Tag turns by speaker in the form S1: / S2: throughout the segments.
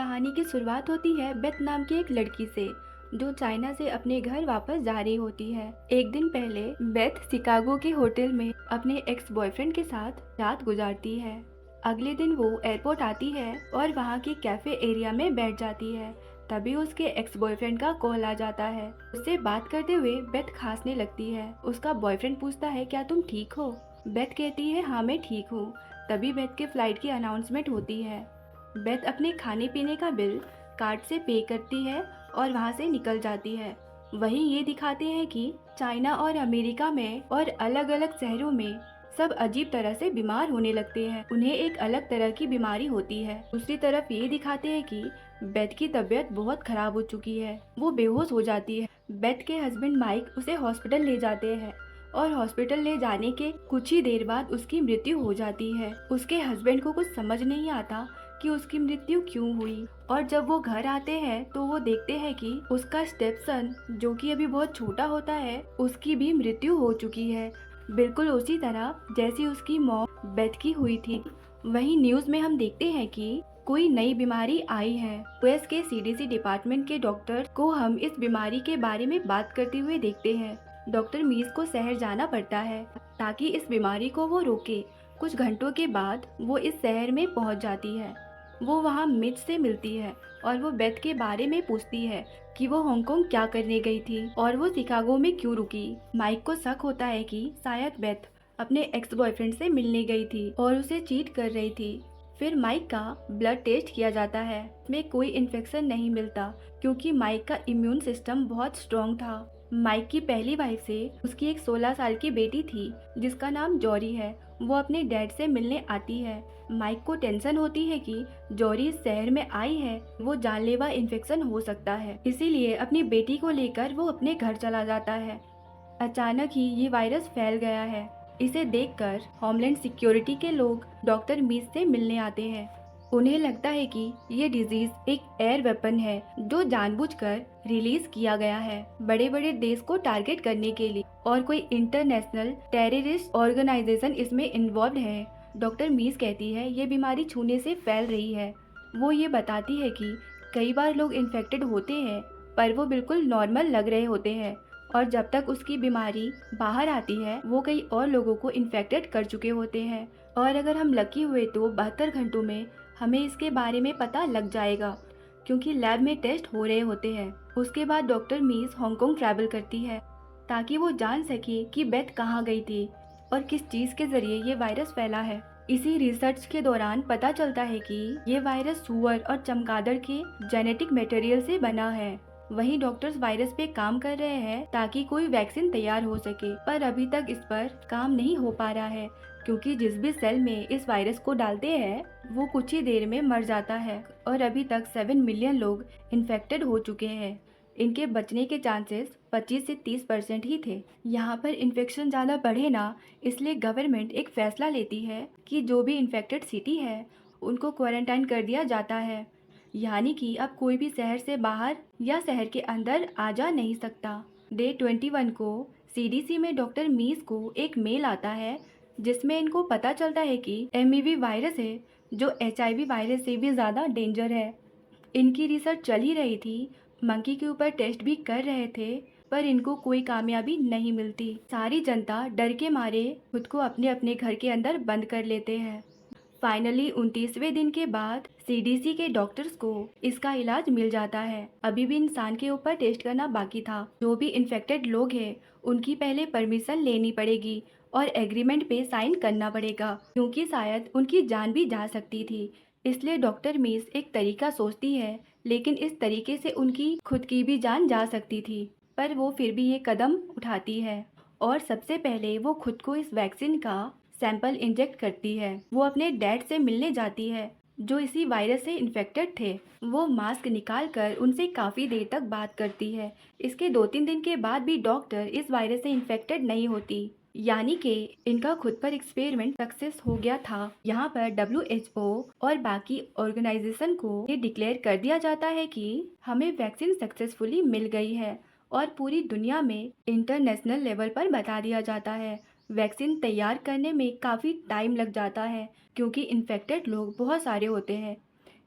S1: कहानी की शुरुआत होती है बेथ नाम की एक लड़की से, जो चाइना से अपने घर वापस जा रही होती है। एक दिन पहले बेथ शिकागो के होटल में अपने एक्स बॉयफ्रेंड के साथ रात गुजारती है। अगले दिन वो एयरपोर्ट आती है और वहाँ के कैफे एरिया में बैठ जाती है। तभी उसके एक्स बॉयफ्रेंड का कॉल आ जाता है। उससे बात करते हुए बेथ खांसने लगती है। उसका बॉयफ्रेंड पूछता है, क्या तुम ठीक हो? बेथ कहती है, हाँ मैं ठीक हूँ। तभी बेथ के फ्लाइट की अनाउंसमेंट होती है। बेथ अपने खाने पीने का बिल कार्ड से पे करती है और वहाँ से निकल जाती है। वहीं ये दिखाते हैं कि चाइना और अमेरिका में और अलग अलग शहरों में सब अजीब तरह से बीमार होने लगते हैं। उन्हें एक अलग तरह की बीमारी होती है। दूसरी तरफ ये दिखाते हैं कि बेथ की तबीयत बहुत खराब हो चुकी है। वो बेहोश हो जाती है। बेथ के हस्बैंड माइक उसे हॉस्पिटल ले जाते हैं और हॉस्पिटल ले जाने के कुछ ही देर बाद उसकी मृत्यु हो जाती है। उसके हस्बैंड को कुछ समझ नहीं आता कि उसकी मृत्यु क्यों हुई, और जब वो घर आते हैं तो वो देखते हैं कि उसका स्टेपसन, जो कि अभी बहुत छोटा होता है, उसकी भी मृत्यु हो चुकी है, बिल्कुल उसी तरह जैसी उसकी मौत बेथ की हुई थी। वहीं न्यूज में हम देखते हैं कि कोई नई बीमारी आई है। यूएस के सीडीसी डिपार्टमेंट के डॉक्टर को हम इस बीमारी के बारे में बात करते हुए देखते हैं। डॉक्टर मीस को शहर जाना पड़ता है ताकि इस बीमारी को वो रोके। कुछ घंटों के बाद वो इस शहर में पहुंच जाती है। वो वहाँ मिच से मिलती है और वो बेथ के बारे में पूछती है कि वो हांगकांग क्या करने गई थी और वो शिकागो में क्यों रुकी। माइक को शक होता है कि शायद बेथ अपने एक्स बॉयफ्रेंड से मिलने गई थी और उसे चीट कर रही थी। फिर माइक का ब्लड टेस्ट किया जाता है। इसमें कोई इन्फेक्शन नहीं मिलता क्योंकि माइक का इम्यून सिस्टम बहुत स्ट्रॉन्ग था। माइक की पहली वाइफ से उसकी एक 16 साल की बेटी थी जिसका नाम जॉरी है। वो अपने डैड से मिलने आती है। माइक को टेंशन होती है कि जॉरी इस शहर में आई है, वो जानलेवा इन्फेक्शन हो सकता है, इसीलिए अपनी बेटी को लेकर वो अपने घर चला जाता है। अचानक ही ये वायरस फैल गया है। इसे देखकर होमलैंड सिक्योरिटी के लोग डॉक्टर मीस से मिलने आते हैं। उन्हें लगता है कि ये डिजीज एक एयर वेपन है जो जानबूझकर रिलीज किया गया है बड़े बड़े देश को टारगेट करने के लिए, और कोई इंटरनेशनल टेररिस्ट ऑर्गेनाइजेशन इसमें इन्वॉल्व है। डॉक्टर मीस कहती है ये बीमारी छूने से फैल रही है। वो ये बताती है कि कई बार लोग इन्फेक्टेड होते हैं पर वो बिल्कुल नॉर्मल लग रहे होते हैं, और जब तक उसकी बीमारी बाहर आती है वो कई और लोगों को इन्फेक्टेड कर चुके होते हैं, और अगर हम लकी हुए तो 72 घंटों में हमें इसके बारे में पता लग जाएगा क्योंकि लैब में टेस्ट हो रहे होते हैं। उसके बाद डॉक्टर मीस हांगकांग ट्रैवल करती है ताकि वो जान सके कि बेथ कहाँ गई थी और किस चीज़ के जरिए ये वायरस फैला है। इसी रिसर्च के दौरान पता चलता है कि ये वायरस सुअर और चमगादड़ के जेनेटिक मटेरियल से बना है। वहीं डॉक्टर्स वायरस पे काम कर रहे हैं ताकि कोई वैक्सीन तैयार हो सके, पर अभी तक इस पर काम नहीं हो पा रहा है क्योंकि जिस भी सेल में इस वायरस को डालते हैं वो कुछ ही देर में मर जाता है, और अभी तक 7 मिलियन लोग इन्फेक्टेड हो चुके हैं। इनके बचने के चांसेस 25 से 30% ही थे। यहाँ पर इन्फेक्शन ज़्यादा बढ़े ना, इसलिए गवर्नमेंट एक फैसला लेती है कि जो भी इन्फेक्टेड सिटी है उनको क्वारंटाइन कर दिया जाता है, यानी कि अब कोई भी शहर से बाहर या शहर के अंदर आ जा नहीं सकता। डे 21 को सीडीसी में डॉक्टर मीस को एक मेल आता है जिसमें इनको पता चलता है कि एमईवी वायरस है जो एचआईवी वायरस से भी ज़्यादा डेंजर है। इनकी रिसर्च चल ही रही थी, मंकी के ऊपर टेस्ट भी कर रहे थे, पर इनको कोई कामयाबी नहीं मिलती। सारी जनता डर के मारे खुद को अपने अपने घर के अंदर बंद कर लेते हैं। फाइनली 29वें दिन के बाद सीडीसी के डॉक्टर्स को इसका इलाज मिल जाता है। अभी भी इंसान के ऊपर टेस्ट करना बाकी था। जो भी इन्फेक्टेड लोग हैं उनकी पहले परमिशन लेनी पड़ेगी और एग्रीमेंट पे साइन करना पड़ेगा क्योंकि शायद उनकी जान भी जा सकती थी। इसलिए डॉक्टर मीस एक तरीका सोचती है, लेकिन इस तरीके से उनकी खुद की भी जान जा सकती थी, पर वो फिर भी ये कदम उठाती है और सबसे पहले वो खुद को इस वैक्सीन का सैंपल इंजेक्ट करती है। वो अपने डैड से मिलने जाती है जो इसी वायरस से इन्फेक्टेड थे। वो मास्क निकालकर उनसे काफ़ी देर तक बात करती है। इसके 2-3 दिन के बाद भी डॉक्टर इस वायरस से इन्फेक्टेड नहीं होती, यानी कि इनका खुद पर एक्सपेरिमेंट सक्सेस हो गया था। यहाँ पर WHO और बाकी ऑर्गेनाइजेशन को ये डिक्लेयर कर दिया जाता है कि हमें वैक्सीन सक्सेसफुली मिल गई है, और पूरी दुनिया में इंटरनेशनल लेवल पर बता दिया जाता है। वैक्सीन तैयार करने में काफ़ी टाइम लग जाता है क्योंकि इन्फेक्टेड लोग बहुत सारे होते हैं।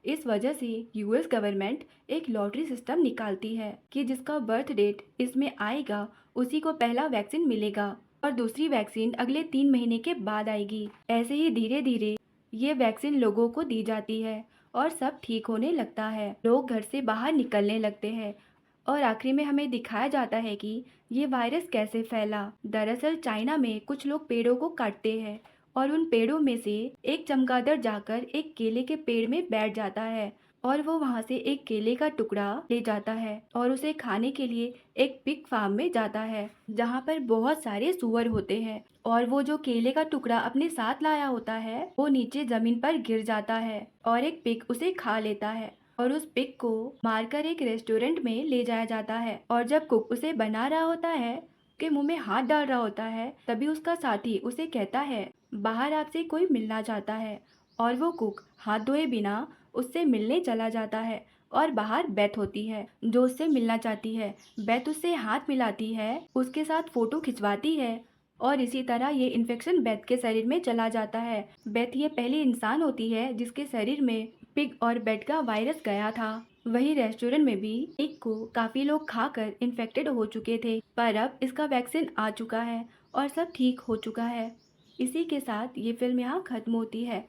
S1: इस वजह से यूएस गवर्नमेंट एक लॉटरी सिस्टम निकालती है कि जिसका बर्थ डेट इसमें आएगा उसी को पहला वैक्सीन मिलेगा और दूसरी वैक्सीन अगले 3 महीने के बाद आएगी। ऐसे ही धीरे धीरे ये वैक्सीन लोगों को दी जाती है और सब ठीक होने लगता है। लोग घर से बाहर निकलने लगते हैं और आखिरी में हमें दिखाया जाता है कि ये वायरस कैसे फैला। दरअसल चाइना में कुछ लोग पेड़ों को काटते हैं और उन पेड़ों में से एक चमगादड़ जाकर एक केले के पेड़ में बैठ जाता है और वो वहां से एक केले का टुकड़ा ले जाता है और उसे खाने के लिए एक पिग फार्म में जाता है जहाँ पर बहुत सारे सुअर होते हैं और वो जो केले का टुकड़ा अपने साथ लाया होता है वो नीचे जमीन पर गिर जाता है और एक पिग उसे खा लेता है और उस पिग को मारकर एक रेस्टोरेंट में ले जाया जाता है और जब कुक उसे बना रहा होता है के मुंह में हाथ डाल रहा होता है तभी उसका साथी उसे कहता है बाहर आपसे कोई मिलना चाहता है और वो कुक हाथ धोए बिना उससे मिलने चला जाता है और बाहर बेथ होती है जो उससे मिलना चाहती है। बेथ उससे हाथ मिलाती है, उसके साथ फोटो खिंचवाती है और इसी तरह ये इन्फेक्शन बेथ के शरीर में चला जाता है। बेथ ये पहली इंसान होती है जिसके शरीर में पिग और बेथ का वायरस गया था। वही रेस्टोरेंट में भी पिग को काफी लोग खाकर इन्फेक्टेड हो चुके थे, पर अब इसका वैक्सीन आ चुका है और सब ठीक हो चुका है। इसी के साथ ये फिल्म यहाँ खत्म होती है।